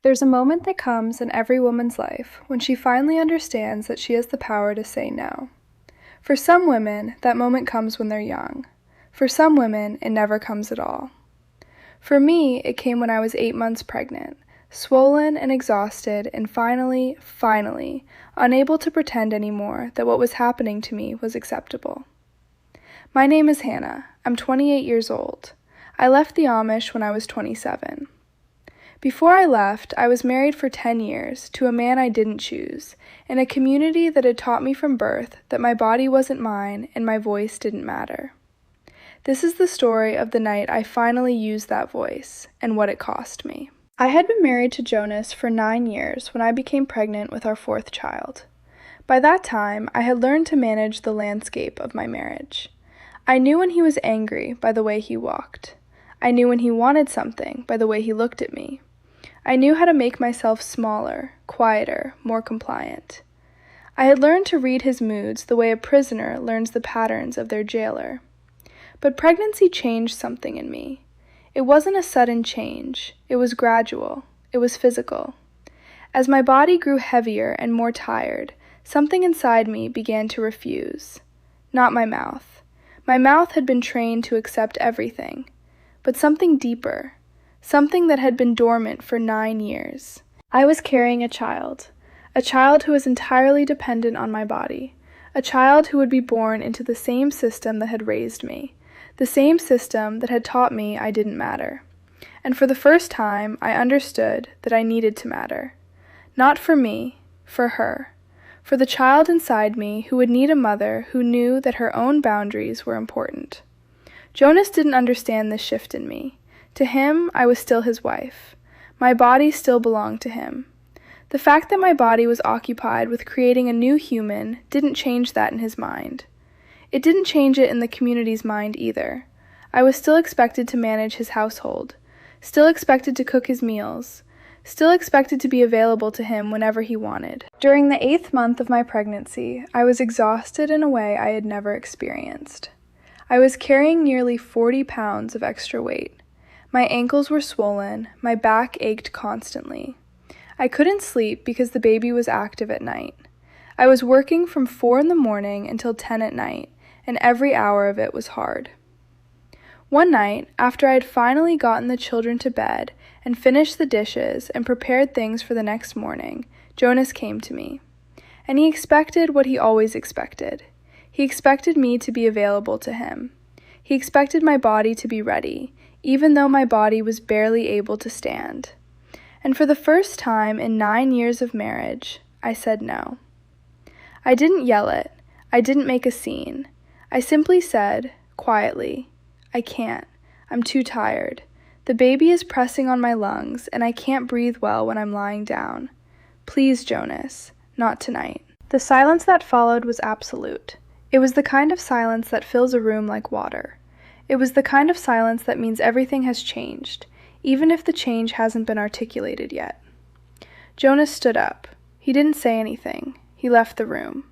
There's a moment that comes in every woman's life when she finally understands that she has the power to say no. For some women, that moment comes when they're young. For some women, it never comes at all. For me, it came when I was 8 months pregnant, swollen and exhausted, and finally, unable to pretend anymore that what was happening to me was acceptable. My name is Hannah. I'm 28 years old. I left the Amish when I was 27. Before I left, I was married for 10 years to a man I didn't choose, in a community that had taught me from birth that my body wasn't mine and my voice didn't matter. This is the story of the night I finally used that voice, and what it cost me. I had been married to Jonas for 9 years when I became pregnant with our 4th child. By that time, I had learned to manage the landscape of my marriage. I knew when he was angry by the way he walked. I knew when he wanted something by the way he looked at me. I knew how to make myself smaller, quieter, more compliant. I had learned to read his moods the way a prisoner learns the patterns of their jailer. But pregnancy changed something in me. It wasn't a sudden change. It was gradual. It was physical. As my body grew heavier and more tired, something inside me began to refuse. Not my mouth. My mouth had been trained to accept everything. But something deeper. Something that had been dormant for 9 years. I was carrying a child who was entirely dependent on my body, a child who would be born into the same system that had raised me, the same system that had taught me I didn't matter. And for the first time, I understood that I needed to matter. Not for me, for her, for the child inside me who would need a mother who knew that her own boundaries were important. Jonas didn't understand this shift in me. To him, I was still his wife. My body still belonged to him. The fact that my body was occupied with creating a new human didn't change that in his mind. It didn't change it in the community's mind either. I was still expected to manage his household, still expected to cook his meals, still expected to be available to him whenever he wanted. During the 8th month of my pregnancy, I was exhausted in a way I had never experienced. I was carrying nearly 40 pounds of extra weight. My ankles were swollen, my back ached constantly. I couldn't sleep because the baby was active at night. I was working from 4 in the morning until 10 at night, and every hour of it was hard. One night, after I had finally gotten the children to bed and finished the dishes and prepared things for the next morning, Jonas came to me. And he expected what he always expected. He expected me to be available to him. He expected my body to be ready, even though my body was barely able to stand. And for the first time in 9 years of marriage, I said no. I didn't yell it. I didn't make a scene. I simply said, quietly, I can't. I'm too tired. The baby is pressing on my lungs, and I can't breathe well when I'm lying down. Please, Jonas, not tonight. The silence that followed was absolute. It was the kind of silence that fills a room like water. It was the kind of silence that means everything has changed, even if the change hasn't been articulated yet. Jonas stood up. He didn't say anything. He left the room.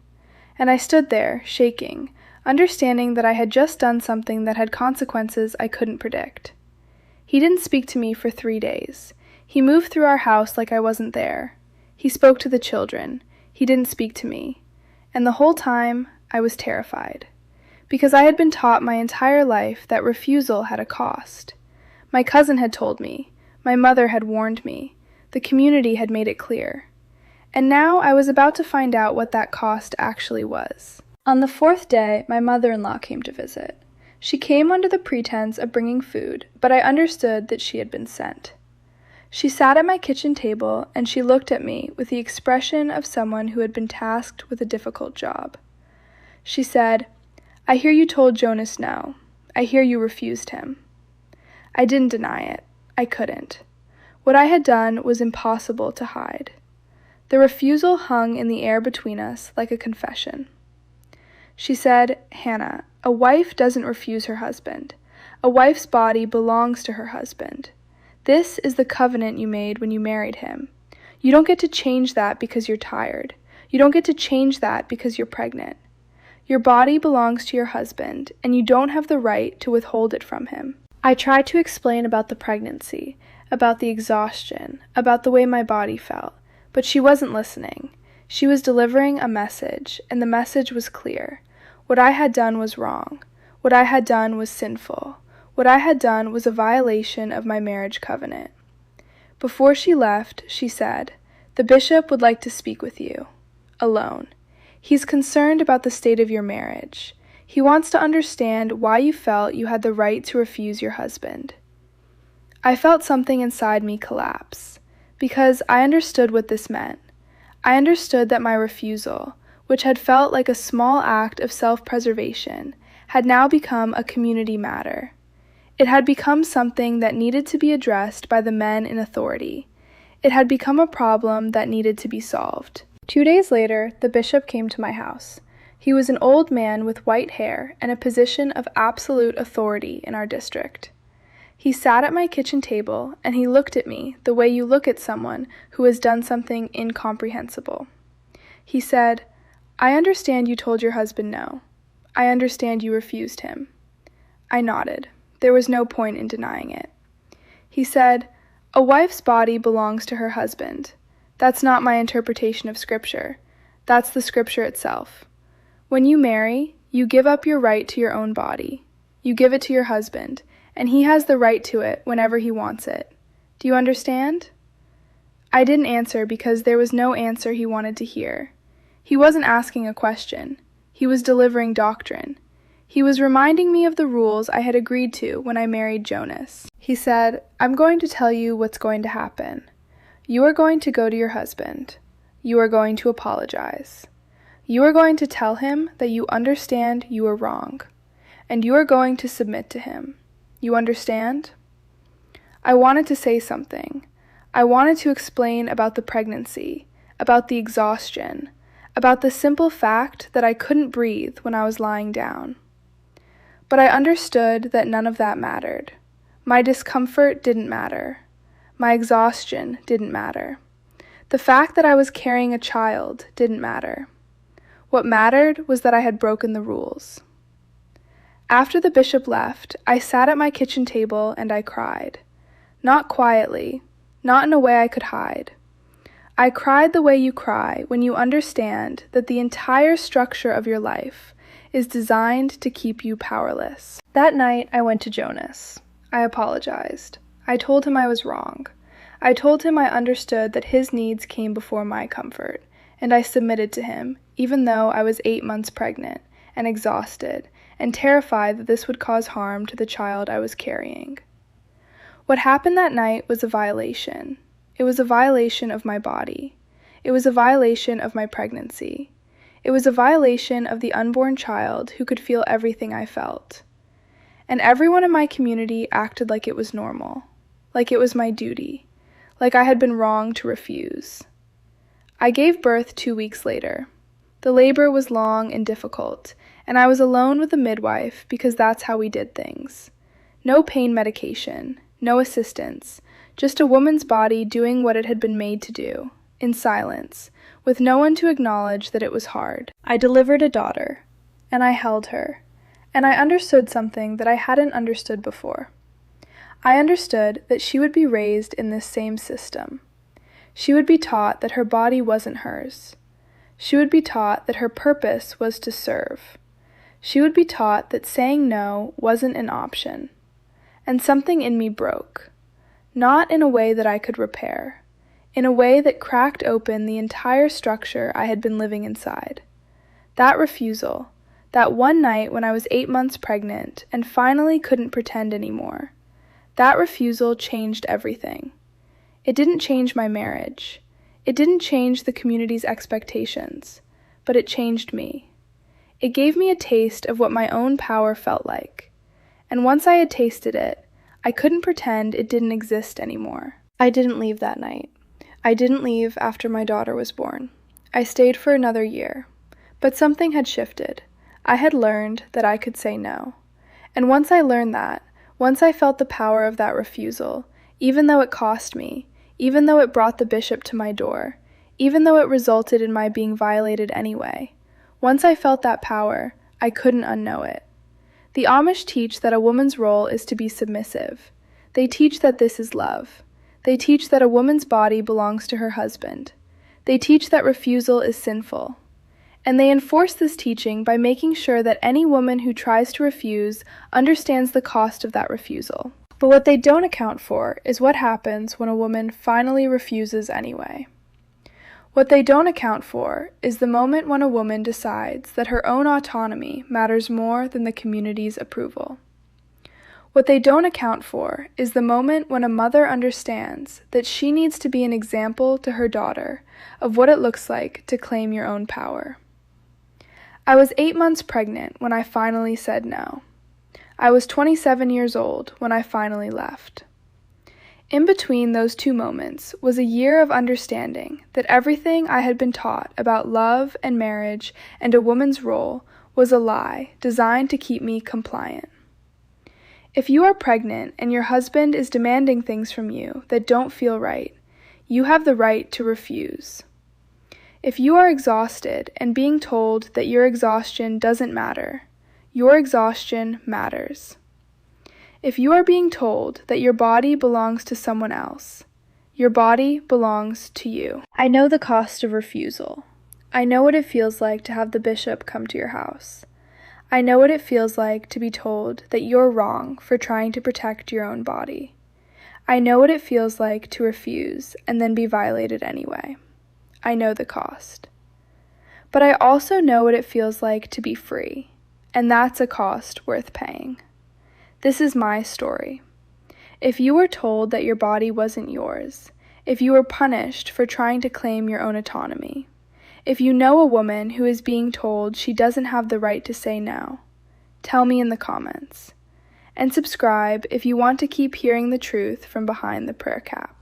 And I stood there, shaking, understanding that I had just done something that had consequences I couldn't predict. He didn't speak to me for 3 days. He moved through our house like I wasn't there. He spoke to the children. He didn't speak to me. And the whole time, I was terrified. Because I had been taught my entire life that refusal had a cost. My cousin had told me. My mother had warned me. The community had made it clear. And now I was about to find out what that cost actually was. On the 4th day, my mother-in-law came to visit. She came under the pretense of bringing food, but I understood that she had been sent. She sat at my kitchen table, and she looked at me with the expression of someone who had been tasked with a difficult job. She said, I hear you told Jonas no. I hear you refused him. I didn't deny it. I couldn't. What I had done was impossible to hide. The refusal hung in the air between us like a confession. She said, Hannah, a wife doesn't refuse her husband. A wife's body belongs to her husband. This is the covenant you made when you married him. You don't get to change that because you're tired. You don't get to change that because you're pregnant. Your body belongs to your husband, and you don't have the right to withhold it from him. I tried to explain about the pregnancy, about the exhaustion, about the way my body felt, but she wasn't listening. She was delivering a message, and the message was clear. What I had done was wrong. What I had done was sinful. What I had done was a violation of my marriage covenant. Before she left, she said, "The bishop would like to speak with you. Alone. He's concerned about the state of your marriage. He wants to understand why you felt you had the right to refuse your husband." I felt something inside me collapse, because I understood what this meant. I understood that my refusal, which had felt like a small act of self-preservation, had now become a community matter. It had become something that needed to be addressed by the men in authority. It had become a problem that needed to be solved. 2 days later, the bishop came to my house. He was an old man with white hair and a position of absolute authority in our district. He sat at my kitchen table, and he looked at me the way you look at someone who has done something incomprehensible. He said, "I understand you told your husband no. I understand you refused him." I nodded. There was no point in denying it. He said, "A wife's body belongs to her husband. That's not my interpretation of Scripture. That's the Scripture itself. When you marry, you give up your right to your own body. You give it to your husband, and he has the right to it whenever he wants it. Do you understand?" I didn't answer because there was no answer he wanted to hear. He wasn't asking a question. He was delivering doctrine. He was reminding me of the rules I had agreed to when I married Jonas. He said, "I'm going to tell you what's going to happen. You are going to go to your husband. You are going to apologize. You are going to tell him that you understand you are wrong, and you are going to submit to him. You understand?" I wanted to say something. I wanted to explain about the pregnancy, about the exhaustion, about the simple fact that I couldn't breathe when I was lying down. But I understood that none of that mattered. My discomfort didn't matter. My exhaustion didn't matter. The fact that I was carrying a child didn't matter. What mattered was that I had broken the rules. After the bishop left, I sat at my kitchen table and I cried. Not quietly, not in a way I could hide. I cried the way you cry when you understand that the entire structure of your life is designed to keep you powerless. That night, I went to Jonas. I apologized. I told him I was wrong. I told him I understood that his needs came before my comfort, and I submitted to him, even though I was 8 months pregnant and exhausted and terrified that this would cause harm to the child I was carrying. What happened that night was a violation. It was a violation of my body. It was a violation of my pregnancy. It was a violation of the unborn child who could feel everything I felt. And everyone in my community acted like it was normal, like it was my duty, like I had been wrong to refuse. I gave birth 2 weeks later. The labor was long and difficult, and I was alone with a midwife because that's how we did things. No pain medication, no assistance, just a woman's body doing what it had been made to do, in silence, with no one to acknowledge that it was hard. I delivered a daughter, and I held her, and I understood something that I hadn't understood before. I understood that she would be raised in this same system. She would be taught that her body wasn't hers. She would be taught that her purpose was to serve. She would be taught that saying no wasn't an option. And something in me broke, not in a way that I could repair, in a way that cracked open the entire structure I had been living inside. That refusal, that one night when I was 8 months pregnant and finally couldn't pretend anymore, that refusal changed everything. It didn't change my marriage. It didn't change the community's expectations, but it changed me. It gave me a taste of what my own power felt like. And once I had tasted it, I couldn't pretend it didn't exist anymore. I didn't leave that night. I didn't leave after my daughter was born. I stayed for another year. But something had shifted. I had learned that I could say no. And once I learned that, once I felt the power of that refusal, even though it cost me, even though it brought the bishop to my door, even though it resulted in my being violated anyway, once I felt that power, I couldn't unknow it. The Amish teach that a woman's role is to be submissive. They teach that this is love. They teach that a woman's body belongs to her husband. They teach that refusal is sinful. And they enforce this teaching by making sure that any woman who tries to refuse understands the cost of that refusal. But what they don't account for is what happens when a woman finally refuses anyway. What they don't account for is the moment when a woman decides that her own autonomy matters more than the community's approval. What they don't account for is the moment when a mother understands that she needs to be an example to her daughter of what it looks like to claim your own power. I was 8 months pregnant when I finally said no. I was 27 years old when I finally left. In between those two moments was a year of understanding that everything I had been taught about love and marriage and a woman's role was a lie designed to keep me compliant. If you are pregnant and your husband is demanding things from you that don't feel right, you have the right to refuse. If you are exhausted and being told that your exhaustion doesn't matter, your exhaustion matters. If you are being told that your body belongs to someone else, your body belongs to you. I know the cost of refusal. I know what it feels like to have the bishop come to your house. I know what it feels like to be told that you're wrong for trying to protect your own body. I know what it feels like to refuse and then be violated anyway. I know the cost. But I also know what it feels like to be free, and that's a cost worth paying. This is my story. If you were told that your body wasn't yours, if you were punished for trying to claim your own autonomy, if you know a woman who is being told she doesn't have the right to say no, tell me in the comments. And subscribe if you want to keep hearing the truth from behind the prayer cap.